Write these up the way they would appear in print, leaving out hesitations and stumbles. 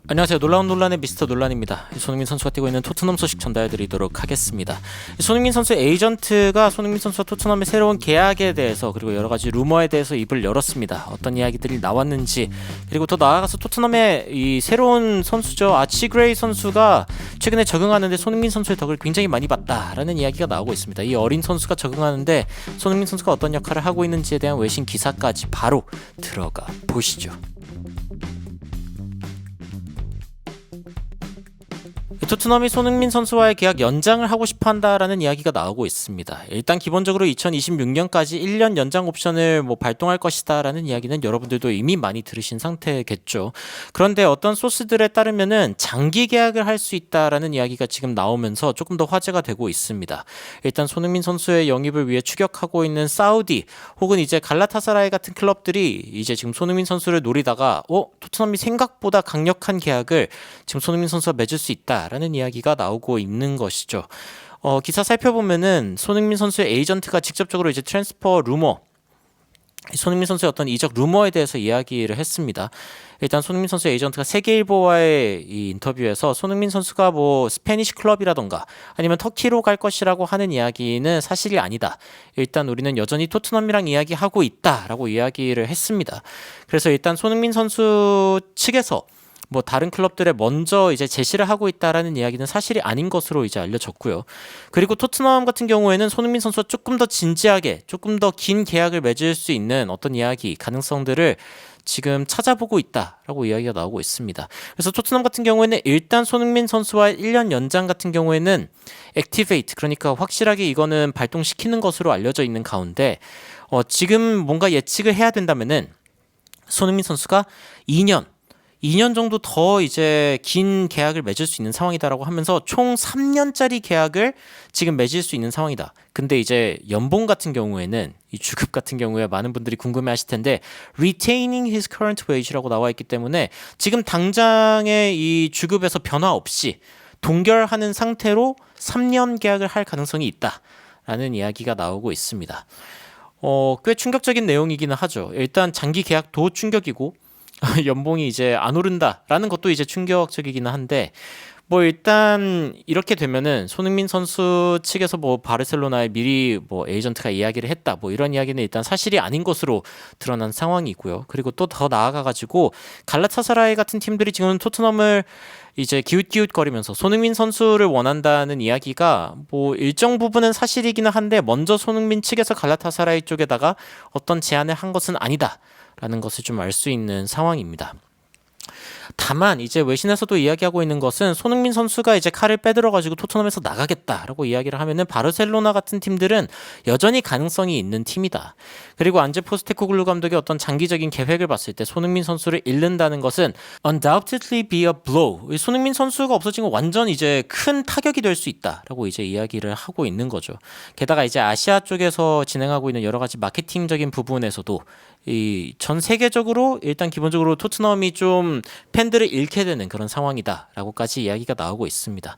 안녕하세요. 놀라운 논란의 미스터 논란입니다. 손흥민 선수가 뛰고 있는 토트넘 소식 전달해드리도록 하겠습니다. 손흥민 선수의 에이전트가 손흥민 선수와 토트넘의 새로운 계약에 대해서 그리고 여러 가지 루머에 대해서 입을 열었습니다. 어떤 이야기들이 나왔는지, 그리고 더 나아가서 토트넘의 이 새로운 선수죠, 아치 그레이 선수가 최근에 적응하는데 손흥민 선수의 덕을 굉장히 많이 봤다라는 이야기가 나오고 있습니다. 이 어린 선수가 적응하는데 손흥민 선수가 어떤 역할을 하고 있는지에 대한 외신 기사까지 바로 들어가 보시죠. 토트넘이 손흥민 선수와의 계약 연장을 하고 싶어 한다라는 이야기가 나오고 있습니다. 일단 기본적으로 2026년까지 1년 연장 옵션을 발동할 것이다라는 이야기는 여러분들도 이미 많이 들으신 상태겠죠. 그런데 어떤 소스들에 따르면은 장기 계약을 할 수 있다라는 이야기가 지금 나오면서 조금 더 화제가 되고 있습니다. 일단 손흥민 선수의 영입을 위해 추격하고 있는 사우디 혹은 이제 갈라타사라이 같은 클럽들이 이제 지금 손흥민 선수를 노리다가 토트넘이 생각보다 강력한 계약을 지금 손흥민 선수와 맺을 수 있다라는 이야기가 나오고 있는 것이죠. 기사 살펴보면은 손흥민 선수의 에이전트가 직접적으로 이제 트랜스퍼 루머, 손흥민 선수의 어떤 이적 루머에 대해서 이야기를 했습니다. 일단 손흥민 선수의 에이전트가 세계일보와의 이 인터뷰에서 손흥민 선수가 스페니시 클럽이라던가 아니면 터키로 갈 것이라고 하는 이야기는 사실이 아니다. 일단 우리는 여전히 토트넘이랑 이야기하고 있다라고 이야기를 했습니다. 그래서 일단 손흥민 선수 측에서 다른 클럽들에 먼저 이제 제시를 하고 있다라는 이야기는 사실이 아닌 것으로 이제 알려졌고요. 그리고 토트넘 같은 경우에는 손흥민 선수와 조금 더 진지하게, 조금 더 긴 계약을 맺을 수 있는 어떤 이야기, 가능성들을 지금 찾아보고 있다라고 이야기가 나오고 있습니다. 그래서 토트넘 같은 경우에는 일단 손흥민 선수와 1년 연장 같은 경우에는 액티베이트, 그러니까 확실하게 이거는 발동시키는 것으로 알려져 있는 가운데 지금 뭔가 예측을 해야 된다면은 손흥민 선수가 2년 정도 더 이제 긴 계약을 맺을 수 있는 상황이다라고 하면서 총 3년짜리 계약을 지금 맺을 수 있는 상황이다. 근데 이제 연봉 같은 경우에는, 이 주급 같은 경우에 많은 분들이 궁금해 하실 텐데 retaining his current wage라고 나와 있기 때문에 지금 당장의 이 주급에서 변화 없이 동결하는 상태로 3년 계약을 할 가능성이 있다라는 이야기가 나오고 있습니다. 꽤 충격적인 내용이기는 하죠. 일단 장기 계약도 충격이고 연봉이 이제 안 오른다라는 것도 이제 충격적이기는 한데 일단 이렇게 되면은 손흥민 선수 측에서 바르셀로나에 미리 에이전트가 이야기를 했다 이런 이야기는 일단 사실이 아닌 것으로 드러난 상황이고요. 그리고 또 더 나아가가지고 갈라타사라이 같은 팀들이 지금 토트넘을 이제 기웃기웃거리면서 손흥민 선수를 원한다는 이야기가 일정 부분은 사실이기는 한데 먼저 손흥민 측에서 갈라타사라이 쪽에다가 어떤 제안을 한 것은 아니다라는 것을 좀 알 수 있는 상황입니다. 다만 이제 외신에서도 이야기하고 있는 것은 손흥민 선수가 이제 칼을 빼들어가지고 토트넘에서 나가겠다라고 이야기를 하면은 바르셀로나 같은 팀들은 여전히 가능성이 있는 팀이다. 그리고 안제 포스테코글루 감독의 어떤 장기적인 계획을 봤을 때 손흥민 선수를 잃는다는 것은 undoubtedly be a blow. 손흥민 선수가 없어진 건 완전 이제 큰 타격이 될 수 있다라고 이제 이야기를 하고 있는 거죠. 게다가 이제 아시아 쪽에서 진행하고 있는 여러 가지 마케팅적인 부분에서도 이 전 세계적으로 일단 기본적으로 토트넘이 좀 팬들을 잃게 되는 그런 상황이다라고까지 이야기가 나오고 있습니다.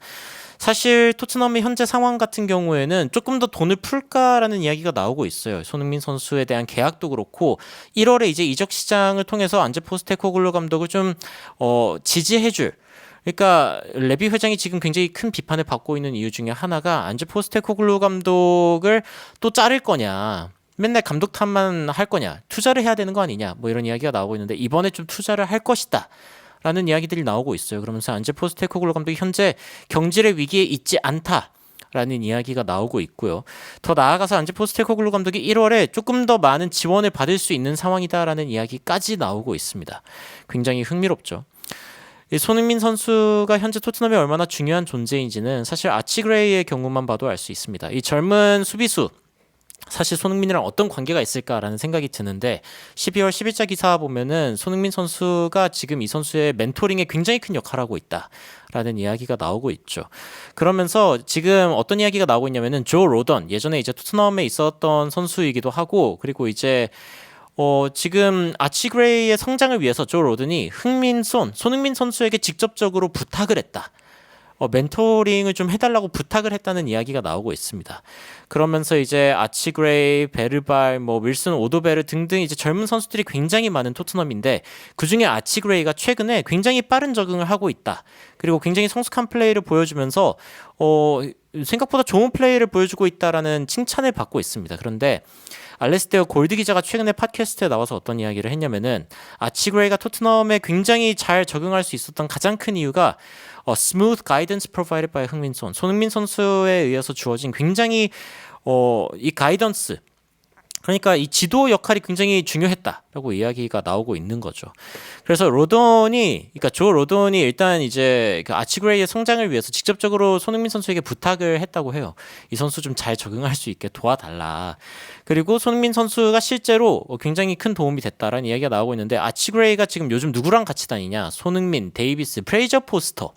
사실 토트넘의 현재 상황 같은 경우에는 조금 더 돈을 풀까라는 이야기가 나오고 있어요. 손흥민 선수에 대한 계약도 그렇고 1월에 이제 이적 시장을 통해서 안제 포스테코글루 감독을 좀 지지해줄, 그러니까 레비 회장이 지금 굉장히 큰 비판을 받고 있는 이유 중에 하나가 안제 포스테코글루 감독을 또 자를 거냐, 맨날 감독 탓만 할 거냐, 투자를 해야 되는 거 아니냐, 이런 이야기가 나오고 있는데 이번에 좀 투자를 할 것이다 라는 이야기들이 나오고 있어요. 그러면서 안제 포스테코글루 감독이 현재 경질의 위기에 있지 않다라는 이야기가 나오고 있고요. 더 나아가서 안제 포스테코글루 감독이 1월에 조금 더 많은 지원을 받을 수 있는 상황이다라는 이야기까지 나오고 있습니다. 굉장히 흥미롭죠. 손흥민 선수가 현재 토트넘에 얼마나 중요한 존재인지는 사실 아치 그레이의 경우만 봐도 알 수 있습니다. 이 젊은 수비수, 사실 손흥민이랑 어떤 관계가 있을까라는 생각이 드는데 12월 10일자 기사 보면은 손흥민 선수가 지금 이 선수의 멘토링에 굉장히 큰 역할을 하고 있다라는 이야기가 나오고 있죠. 그러면서 지금 어떤 이야기가 나오고 있냐면은 조 로던, 예전에 이제 토트넘에 있었던 선수이기도 하고, 그리고 이제 지금 아치 그레이의 성장을 위해서 조 로든이 손흥민 선수에게 직접적으로 부탁을 했다. 멘토링을 좀 해달라고 부탁을 했다는 이야기가 나오고 있습니다. 그러면서 이제 아치 그레이, 베르발, 뭐 윌슨 오도베르 등등 이제 젊은 선수들이 굉장히 많은 토트넘인데 그 중에 아치 그레이가 최근에 굉장히 빠른 적응을 하고 있다. 그리고 굉장히 성숙한 플레이를 보여주면서 생각보다 좋은 플레이를 보여주고 있다라는 칭찬을 받고 있습니다. 그런데 알레스테어 골드 기자가 최근에 팟캐스트에 나와서 어떤 이야기를 했냐면은 아치 그레이가 토트넘에 굉장히 잘 적응할 수 있었던 가장 큰 이유가 smooth guidance provided by 흥민son. 손흥민 선수에 의해서 주어진 굉장히 이 가이던스, 그러니까 이 지도 역할이 굉장히 중요했다라고 이야기가 나오고 있는 거죠. 그래서 그러니까 조 로돈이 일단 이제 그 아치 그레이의 성장을 위해서 직접적으로 손흥민 선수에게 부탁을 했다고 해요. 이 선수 좀 잘 적응할 수 있게 도와달라. 그리고 손흥민 선수가 실제로 굉장히 큰 도움이 됐다라는 이야기가 나오고 있는데 아치 그레이가 지금 요즘 누구랑 같이 다니냐? 손흥민, 데이비스, 프레이저 포스터.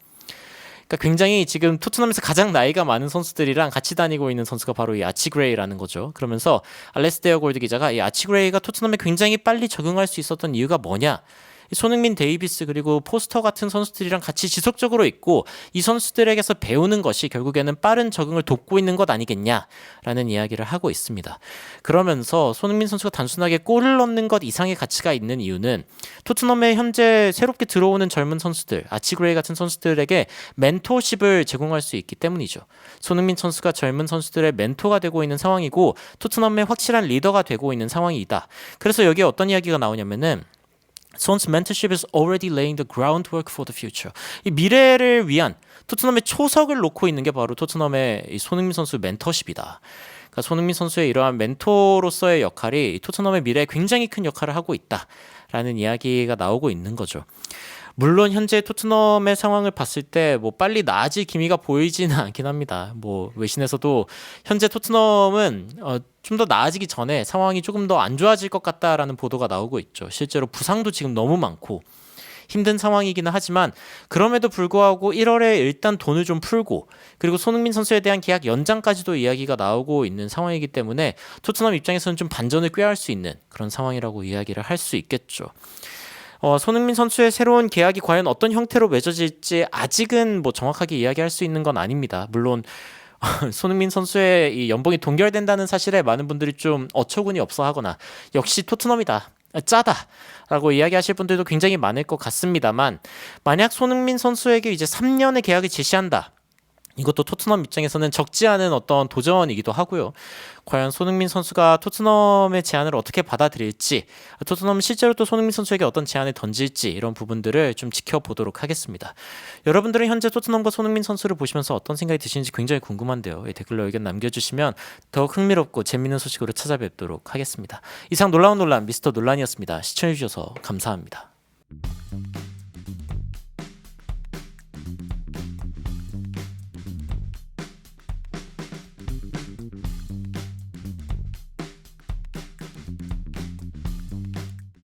그러니까 굉장히 지금 토트넘에서 가장 나이가 많은 선수들이랑 같이 다니고 있는 선수가 바로 이 아치 그레이라는 거죠. 그러면서 알레스테어 골드 기자가 이 아치 그레이가 토트넘에 굉장히 빨리 적응할 수 있었던 이유가 뭐냐? 손흥민, 데이비스 그리고 포스터 같은 선수들이랑 같이 지속적으로 있고 이 선수들에게서 배우는 것이 결국에는 빠른 적응을 돕고 있는 것 아니겠냐라는 이야기를 하고 있습니다. 그러면서 손흥민 선수가 단순하게 골을 넣는 것 이상의 가치가 있는 이유는 토트넘에 현재 새롭게 들어오는 젊은 선수들, 아치 그레이 같은 선수들에게 멘토십을 제공할 수 있기 때문이죠. 손흥민 선수가 젊은 선수들의 멘토가 되고 있는 상황이고 토트넘의 확실한 리더가 되고 있는 상황이다. 그래서 여기에 어떤 이야기가 나오냐면은 Son's mentorship is already laying the groundwork for the future. 이 미래를 위한 토트넘의 초석을 놓고 있는 게 바로 토트넘의 이 손흥민 선수 멘터십이다. 그러니까 손흥민 선수의 이러한 멘토로서의 역할이 토트넘의 미래에 굉장히 큰 역할을 하고 있다라는 이야기가 나오고 있는 거죠. 물론 현재 토트넘의 상황을 봤을 때 뭐 빨리 나아질 기미가 보이지는 않긴 합니다. 뭐 외신에서도 현재 토트넘은 좀 더 나아지기 전에 상황이 조금 더 안 좋아질 것 같다라는 보도가 나오고 있죠. 실제로 부상도 지금 너무 많고 힘든 상황이기는 하지만 그럼에도 불구하고 1월에 일단 돈을 좀 풀고 그리고 손흥민 선수에 대한 계약 연장까지도 이야기가 나오고 있는 상황이기 때문에 토트넘 입장에서는 좀 반전을 꾀할 수 있는 그런 상황이라고 이야기를 할 수 있겠죠. 손흥민 선수의 새로운 계약이 과연 어떤 형태로 맺어질지 아직은 뭐 정확하게 이야기할 수 있는 건 아닙니다. 물론 손흥민 선수의 이 연봉이 동결된다는 사실에 많은 분들이 좀 어처구니 없어 하거나 역시 토트넘이다. 짜다라고 이야기하실 분들도 굉장히 많을 것 같습니다만 만약 손흥민 선수에게 이제 3년의 계약을 제시한다. 이것도 토트넘 입장에서는 적지 않은 어떤 도전이기도 하고요. 과연 손흥민 선수가 토트넘의 제안을 어떻게 받아들일지, 토트넘은 실제로 또 손흥민 선수에게 어떤 제안을 던질지 이런 부분들을 좀 지켜보도록 하겠습니다. 여러분들은 현재 토트넘과 손흥민 선수를 보시면서 어떤 생각이 드시는지 굉장히 궁금한데요. 댓글로 의견 남겨주시면 더욱 흥미롭고 재미있는 소식으로 찾아뵙도록 하겠습니다. 이상 놀라운 논란 미스터 논란이었습니다. 시청해주셔서 감사합니다.